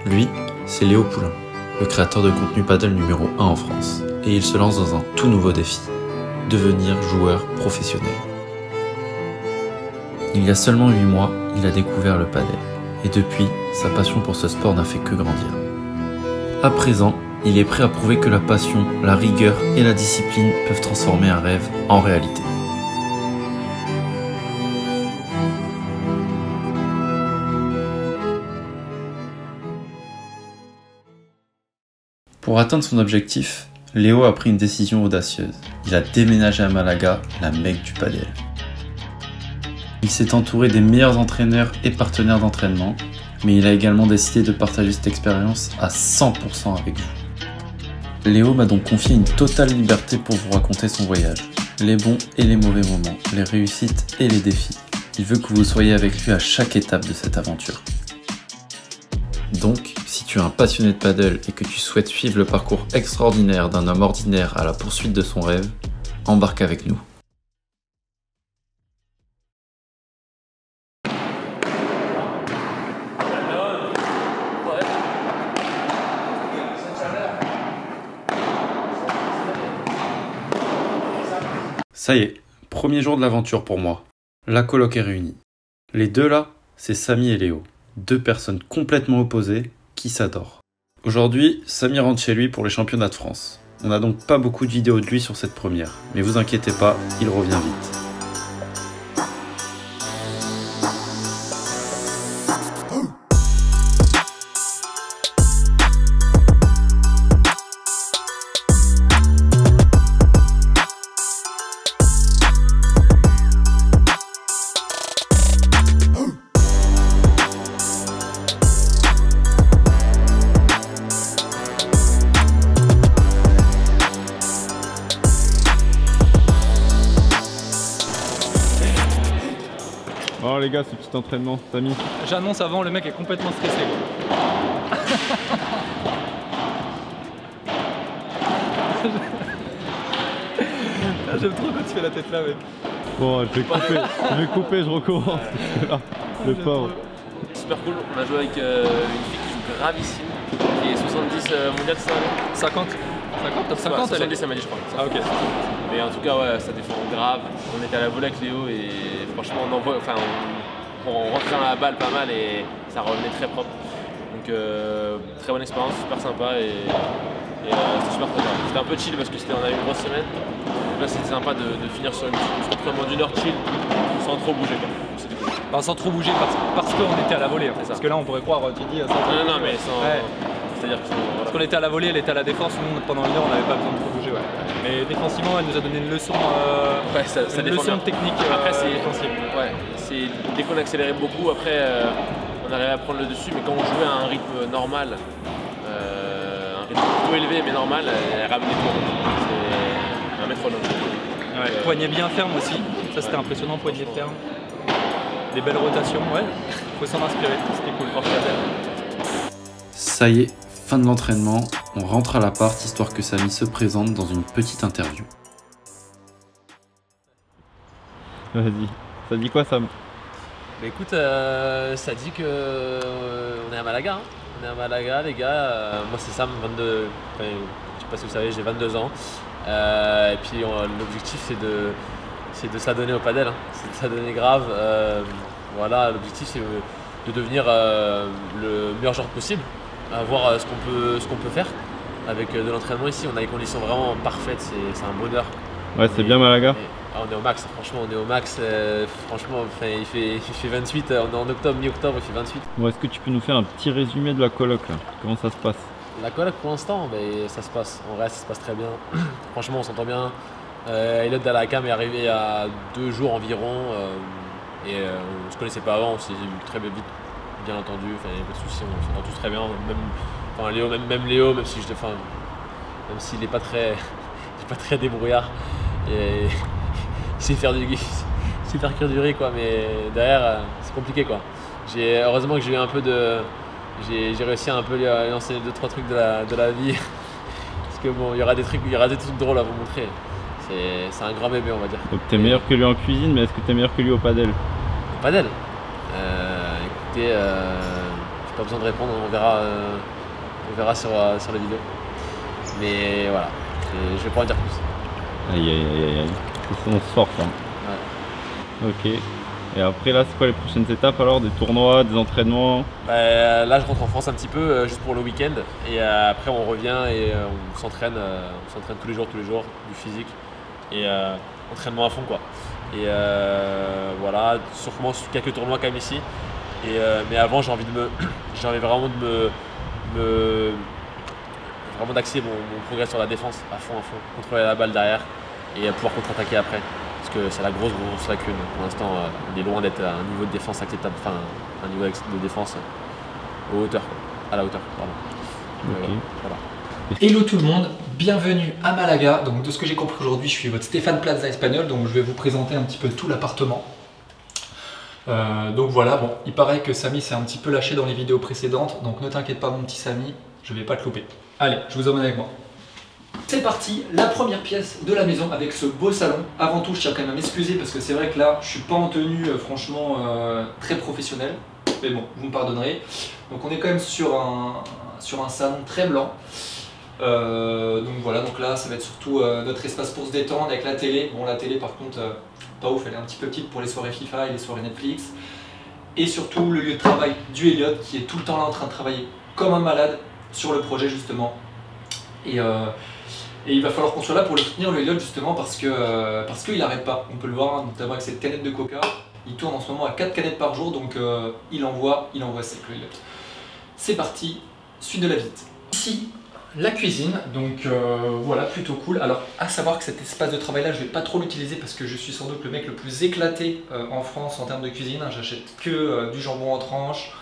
Lui, c'est Léo Poulain, le créateur de contenu paddle numéro 1 en France. Et il se lance dans un tout nouveau défi, devenir joueur professionnel. Il y a seulement 8 mois, il a découvert le paddle. Et depuis, sa passion pour ce sport n'a fait que grandir. À présent, il est prêt à prouver que la passion, la rigueur et la discipline peuvent transformer un rêve en réalité. Pour atteindre son objectif, Léo a pris une décision audacieuse. Il a déménagé à Malaga, la Mecque du paddle. Il s'est entouré des meilleurs entraîneurs et partenaires d'entraînement, mais il a également décidé de partager cette expérience à 100% avec vous. Léo m'a donc confié une totale liberté pour vous raconter son voyage, les bons et les mauvais moments, les réussites et les défis. Il veut que vous soyez avec lui à chaque étape de cette aventure. Donc, si tu es un passionné de paddle et que tu souhaites suivre le parcours extraordinaire d'un homme ordinaire à la poursuite de son rêve, embarque avec nous. Ça y est, premier jour de l'aventure pour moi. La coloc est réunie. Les deux là, c'est Samy et Léo. Deux personnes complètement opposées qui s'adorent. Aujourd'hui, Samy rentre chez lui pour les championnats de France. On n'a donc pas beaucoup de vidéos de lui sur cette première, mais vous inquiétez pas, il revient vite. Alors les gars, ce petit entraînement, Samy. J'annonce avant, le mec est complètement stressé quoi. J'aime trop quand tu fais la tête là mec. Bon, je vais couper, je recommence. Là, le pauvre. Super cool, on a joué avec une fille qui joue gravissime, qui est 70 mondial, ça 50 50 50 70 elle m'a dit je crois. Ah ok. Mais en tout cas ouais, ça défend grave. On était à la volée avec Léo et franchement on rentrait dans la balle pas mal et ça revenait très propre. Donc très bonne expérience, super sympa et c'était super sympa. C'était un peu chill parce que on a eu une grosse semaine. Donc là c'était sympa de finir sur une entraînement d'une heure chill sans trop bouger quoi. C'était cool. Enfin, sans trop bouger parce qu'on était à la volée. Parce que là on pourrait croire, tu dis, non mais sans. Ouais. C'est-à-dire que parce qu'on était à la volée, elle était à la défense, nous pendant une heure on n'avait pas besoin de trop bouger. Ouais. Mais défensivement elle nous a donné une leçon, ouais, ça une leçon technique. Après c'est défensive. Ouais, c'est dès qu'on accélérait beaucoup, après on arrivait à prendre le dessus, mais quand on jouait à un rythme normal, un rythme plutôt élevé mais normal, elle ramenait tout. C'est un métronome. Ouais, poignet bien ferme aussi, ça c'était impressionnant, poignet ferme. Des belles rotations, ouais, faut s'en inspirer, c'était cool. Ça y est, fin de l'entraînement, on rentre à l'appart histoire que Samy se présente dans une petite interview. Vas-y, ça dit quoi Sam? Bah écoute, ça dit que on est à Malaga, hein. On est à Malaga les gars, moi c'est Sam, 22, enfin, je sais pas si vous savez, j'ai 22 ans. Et puis l'objectif c'est de s'adonner au padel, hein. C'est de s'adonner grave. Voilà, l'objectif c'est de devenir le meilleur joueur possible, à voir ce qu'on peut faire avec de l'entraînement ici. On a des conditions vraiment parfaites, c'est un bonheur. Ouais, c'est bien Malaga. On est au max, franchement on est au max. Franchement il fait 28, on est en octobre, mi-octobre, il fait 28. Bon, est-ce que tu peux nous faire un petit résumé de la coloc là? Comment ça se passe? La coloc pour l'instant, ça se passe, en vrai ça se passe très bien. Franchement on s'entend bien. Elliot Dalakam est arrivé il y a 2 jours environ et on se connaissait pas avant, on s'est très vite bien entendu, il n'y a pas de soucis, on s'entend tous très bien. Même Léo, même s'il n'est pas très débrouillard, et il sait faire cuire du riz quoi, mais derrière c'est compliqué quoi. Heureusement que j'ai eu un peu de. J'ai réussi à un peu lui enseigner 2-3 trucs de la vie. Parce que bon, il y aura des trucs drôles à vous montrer. C'est un grand bébé on va dire. Donc t'es meilleur que lui en cuisine, mais est-ce que t'es meilleur que lui au padel? Au padel écoutez, je pas besoin de répondre, on verra sur la vidéo. Mais voilà, je vais pas en dire plus. Aïe aïe aïe aïe, on se force hein. Ouais. Ok. Et après là c'est quoi les prochaines étapes alors? Des tournois, des entraînements? Là je rentre en France un petit peu juste pour le week-end et après on revient et on s'entraîne tous les jours, du physique et entraînement à fond quoi. Et voilà, sûrement quelques tournois quand même ici. Mais avant j'ai envie vraiment vraiment d'axer mon progrès sur la défense à fond, contrôler la balle derrière et pouvoir contre-attaquer après. Parce que c'est la grosse lacune. Pour l'instant, on est loin d'être à un niveau de défense acceptable, enfin un niveau de défense à la hauteur. Pardon. Okay. Voilà. Hello tout le monde, bienvenue à Malaga. Donc de ce que j'ai compris aujourd'hui, je suis votre Stéphane Plaza espagnol, donc je vais vous présenter un petit peu tout l'appartement. Donc voilà, bon, il paraît que Samy s'est un petit peu lâché dans les vidéos précédentes, donc ne t'inquiète pas mon petit Samy, je vais pas te louper. Allez, je vous emmène avec moi. C'est parti, la première pièce de la maison avec ce beau salon. Avant tout, je tiens quand même à m'excuser parce que c'est vrai que là, je suis pas en tenue franchement très professionnelle. Mais bon, vous me pardonnerez. Donc on est quand même sur un salon très blanc. Donc voilà, donc là, ça va être surtout notre espace pour se détendre avec la télé. Bon, la télé par contre, pas ouf, elle est un petit peu petite pour les soirées FIFA et les soirées Netflix. Et surtout le lieu de travail du Elliot qui est tout le temps là en train de travailler comme un malade sur le projet justement. Et il va falloir qu'on soit là pour le soutenir, le Elliot, justement, parce qu'il n'arrête pas. On peut le voir, notamment avec cette canette de coca. Il tourne en ce moment à 4 canettes par jour, donc il envoie sec, le Elliot. C'est parti, suite de la visite. Ici, la cuisine, donc voilà, plutôt cool. Alors, à savoir que cet espace de travail-là, je ne vais pas trop l'utiliser parce que je suis sans doute le mec le plus éclaté en France en termes de cuisine. J'achète que du jambon en tranche,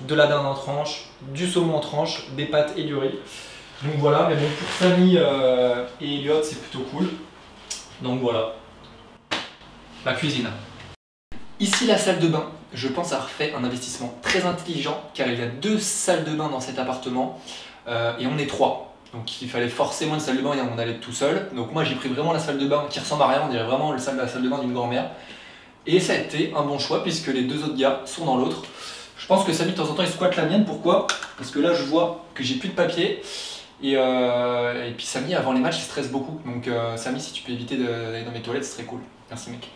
de la dinde en tranche, du saumon en tranche, des pâtes et du riz. Donc voilà, mais bon, pour Samy et Elliot, c'est plutôt cool. Donc voilà, la cuisine. Ici, la salle de bain. Je pense avoir fait un investissement très intelligent car il y a 2 salles de bain dans cet appartement et on est 3. Donc il fallait forcément une salle de bain et on allait être tout seul. Donc moi, j'ai pris vraiment la salle de bain qui ressemble à rien, on dirait vraiment la salle de bain d'une grand-mère. Et ça a été un bon choix puisque les 2 autres gars sont dans l'autre. Je pense que Samy, de temps en temps, il squatte la mienne. Pourquoi? Parce que là, je vois que j'ai plus de papier. Et puis Samy, avant les matchs, il stresse beaucoup. Donc Samy, si tu peux éviter d'aller dans mes toilettes, ce serait cool. Merci mec.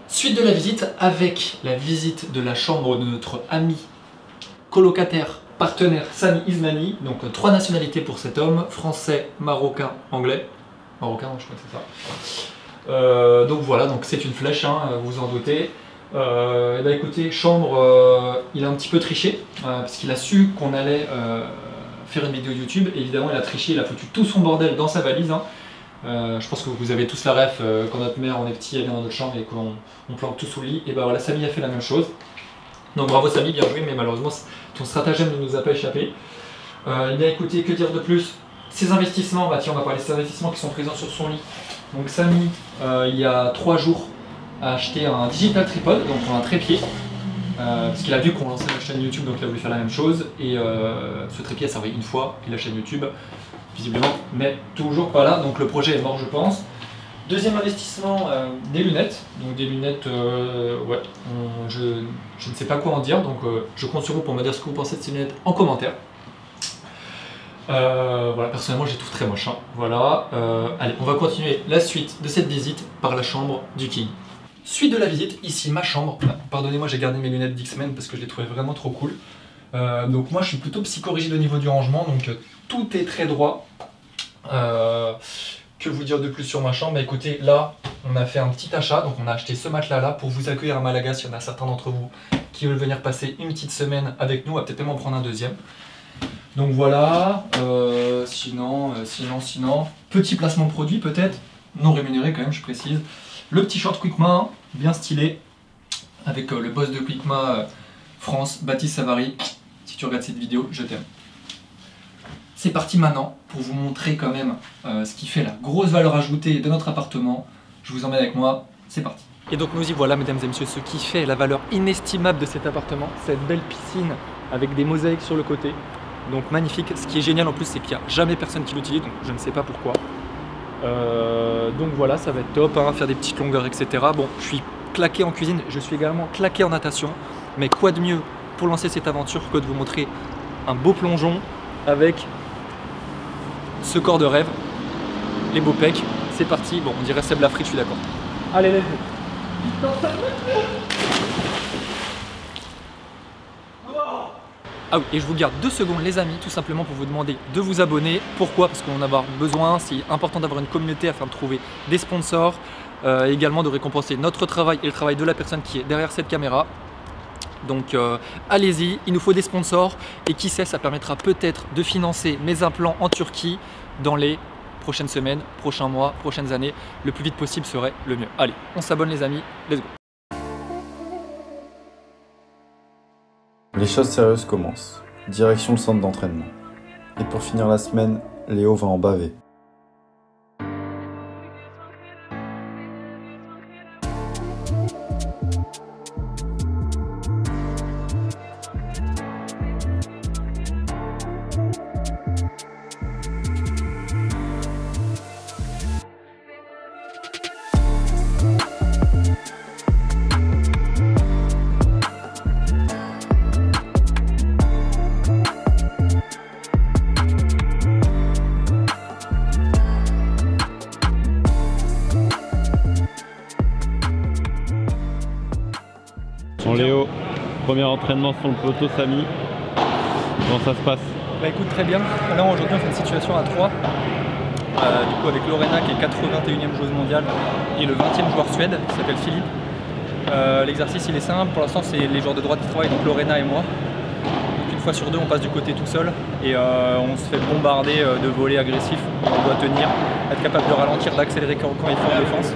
Suite de la visite, avec la visite de la chambre de notre ami, colocataire, partenaire Samy Ismani. Donc 3 nationalités pour cet homme, français, marocain, anglais. Marocain, je crois que c'est ça. Donc voilà, donc c'est une flèche, hein, vous vous en doutez. Et bah écoutez, chambre, il a un petit peu triché, parce qu'il a su qu'on allait... faire une vidéo YouTube, évidemment il a triché, il a foutu tout son bordel dans sa valise. Hein. Je pense que vous avez tous la ref quand notre mère on est petit, elle vient dans notre chambre et qu'on planque tout sous le lit. Et bah voilà, Samy a fait la même chose. Donc bravo Samy, bien joué, mais malheureusement ton stratagème ne nous a pas échappé. Eh bien écoutez, que dire de plus? Ces investissements, bah tiens, on va parler de ces investissements qui sont présents sur son lit. Donc Samy, il y a 3 jours, a acheté un digital tripod, donc un trépied. Parce qu'il a vu qu'on lançait la chaîne YouTube, donc il a voulu faire la même chose. Et ce trépied a servi une fois, et la chaîne YouTube, visiblement, mais toujours pas là. Donc le projet est mort, je pense. Deuxième investissement, des lunettes. Donc des lunettes, ouais, je ne sais pas quoi en dire. Donc je compte sur vous pour me dire ce que vous pensez de ces lunettes en commentaire. Voilà, personnellement, je les trouve très moches. Hein. Voilà. Allez, on va continuer la suite de cette visite par la chambre du King. Suite de la visite, ici ma chambre. Pardonnez-moi, j'ai gardé mes lunettes d'X-Men parce que je les trouvais vraiment trop cool. Donc moi je suis plutôt psychorigide au niveau du rangement, donc tout est très droit. Que vous dire de plus sur ma chambre? Bah, écoutez, là on a fait un petit achat, donc on a acheté ce matelas là pour vous accueillir à Malaga s'il y en a certains d'entre vous qui veulent venir passer une petite semaine avec nous, on va peut-être même en prendre un deuxième. Donc voilà, sinon, petit placement produit peut-être, non rémunéré quand même je précise. Le petit short Quickma, bien stylé, avec le boss de Quickma France, Baptiste Savary. Si tu regardes cette vidéo, je t'aime. C'est parti maintenant pour vous montrer quand même ce qui fait la grosse valeur ajoutée de notre appartement. Je vous emmène avec moi, c'est parti. Et donc nous y voilà mesdames et messieurs, ce qui fait la valeur inestimable de cet appartement, cette belle piscine avec des mosaïques sur le côté. Donc magnifique, ce qui est génial en plus c'est qu'il n'y a jamais personne qui l'utilise, donc je ne sais pas pourquoi. Donc voilà, ça va être top, hein, faire des petites longueurs, etc. Bon, je suis claqué en cuisine, je suis également claqué en natation, mais quoi de mieux pour lancer cette aventure que de vous montrer un beau plongeon avec ce corps de rêve, les beaux pecs. C'est parti, bon on dirait Seb Lafrite, je suis d'accord. Allez, let's go. Ah oui, et je vous garde 2 secondes les amis, tout simplement pour vous demander de vous abonner. Pourquoi? Parce qu'on en a besoin, c'est important d'avoir une communauté afin de trouver des sponsors, également de récompenser notre travail et le travail de la personne qui est derrière cette caméra. Donc allez-y, il nous faut des sponsors et qui sait, ça permettra peut-être de financer mes implants en Turquie dans les prochaines semaines, prochains mois, prochaines années. Le plus vite possible serait le mieux. Allez, on s'abonne les amis, let's go. Les choses sérieuses commencent. Direction le centre d'entraînement. Et pour finir la semaine, Léo va en baver. Bon Léo, premier entraînement sur le poteau Samy, comment ça se passe? Bah écoute, très bien. Là aujourd'hui on fait une situation à 3. Du coup avec Lorena qui est 81e joueuse mondiale et le 20e joueur suède qui s'appelle Philippe. L'exercice il est simple, pour l'instant c'est les joueurs de droite qui travaillent, donc Lorena et moi. Donc une fois sur 2 on passe du côté tout seul et on se fait bombarder de volets agressifs. On doit tenir, être capable de ralentir, d'accélérer quand il faut en défense.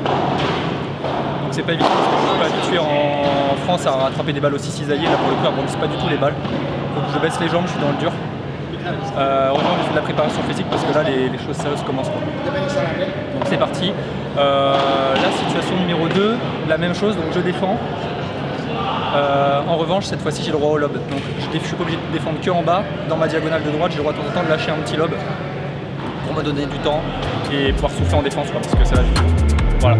Donc c'est pas évident parce que je suis pas habitué en France à rattraper des balles aussi cisaillées. Là pour le coup on ne rebondisse pas du tout les balles. Donc je baisse les jambes, je suis dans le dur. Heureusement j'ai fait de la préparation physique parce que là les choses sérieuses commencent pas. Donc c'est parti. La situation numéro 2, la même chose, donc je défends. En revanche cette fois-ci j'ai le droit au lob. Donc je suis pas obligé de défendre que en bas. Dans ma diagonale de droite j'ai le droit de temps en temps de lâcher un petit lob pour me donner du temps et pouvoir souffler en défense quoi, parce que c'est là du tout. Voilà.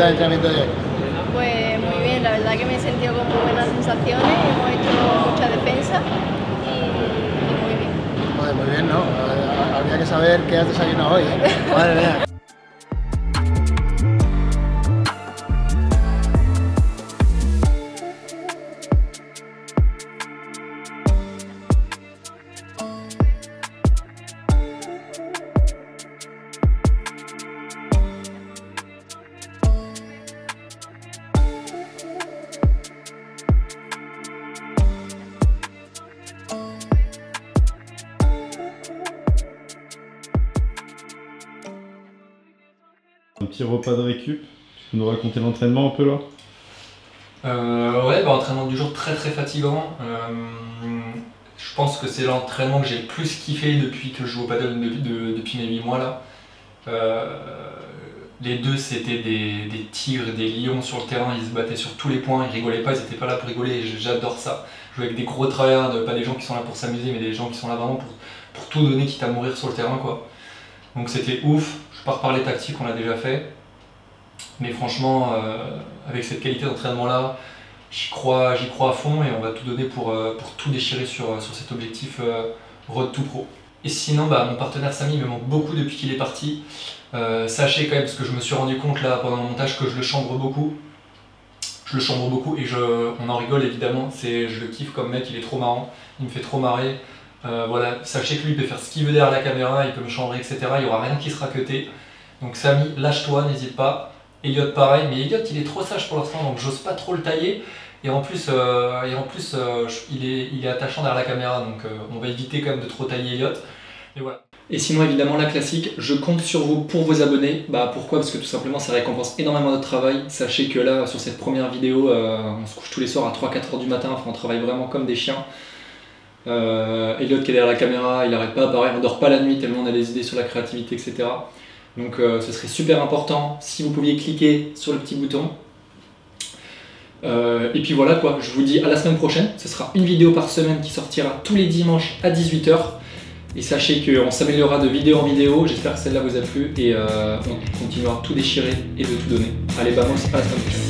tal el entrenamiento de hoy? Pues muy bien, la verdad que me he sentido con muy buenas sensaciones, hemos hecho mucha defensa y muy bien. Joder, muy bien, ¿no? Habría que saber qué has desayunado hoy, ¿eh? Madre mía. Un petit repas de récup, tu peux nous raconter l'entraînement un peu là? Ouais, bah, entraînement du jour très fatigant. Je pense que c'est l'entraînement que j'ai le plus kiffé depuis que je joue au paddle depuis mes 8 mois là. Les deux c'était des tigres, des lions sur le terrain, ils se battaient sur tous les points, ils rigolaient pas, ils étaient pas là pour rigoler et j'adore ça. Jouer avec des gros tryhards, pas des gens qui sont là pour s'amuser mais des gens qui sont là vraiment pour tout donner quitte à mourir sur le terrain quoi. Donc c'était ouf, je ne vais pas reparler tactique, on l'a déjà fait. Mais franchement, avec cette qualité d'entraînement là, j'y crois à fond et on va tout donner pour tout déchirer sur cet objectif Road to Pro. Et sinon, mon partenaire Samy me manque beaucoup depuis qu'il est parti. Sachez quand même, parce que je me suis rendu compte là pendant le montage que je le chambre beaucoup. Je le chambre beaucoup et on en rigole évidemment. Je le kiffe comme mec, il est trop marrant, il me fait trop marrer. Voilà, sachez que lui il peut faire ce qu'il veut derrière la caméra, il peut me chambrer, etc. Il n'y aura rien qui sera cuté. Donc Samy, lâche-toi, n'hésite pas. Elliot pareil, mais Elliot il est trop sage pour l'instant, donc j'ose pas trop le tailler. Et en plus, il est attachant derrière la caméra, donc on va éviter quand même de trop tailler Elliot. Et voilà. Et sinon évidemment la classique, je compte sur vous pour vos abonnés. Pourquoi? Parce que tout simplement ça récompense énormément notre travail. Sachez que là sur cette première vidéo, on se couche tous les soirs à 3-4 heures du matin, enfin, on travaille vraiment comme des chiens. Elliot qui est derrière la caméra, il n'arrête pas à parler, on dort pas la nuit tellement on a des idées sur la créativité, etc. Donc ce serait super important si vous pouviez cliquer sur le petit bouton. Et puis voilà quoi, je vous dis à la semaine prochaine. Ce sera une vidéo par semaine qui sortira tous les dimanches à 18 h. Et sachez qu'on s'améliorera de vidéo en vidéo. J'espère que celle-là vous a plu et on continuera de tout déchirer et de tout donner. Allez, vamos, à la semaine prochaine.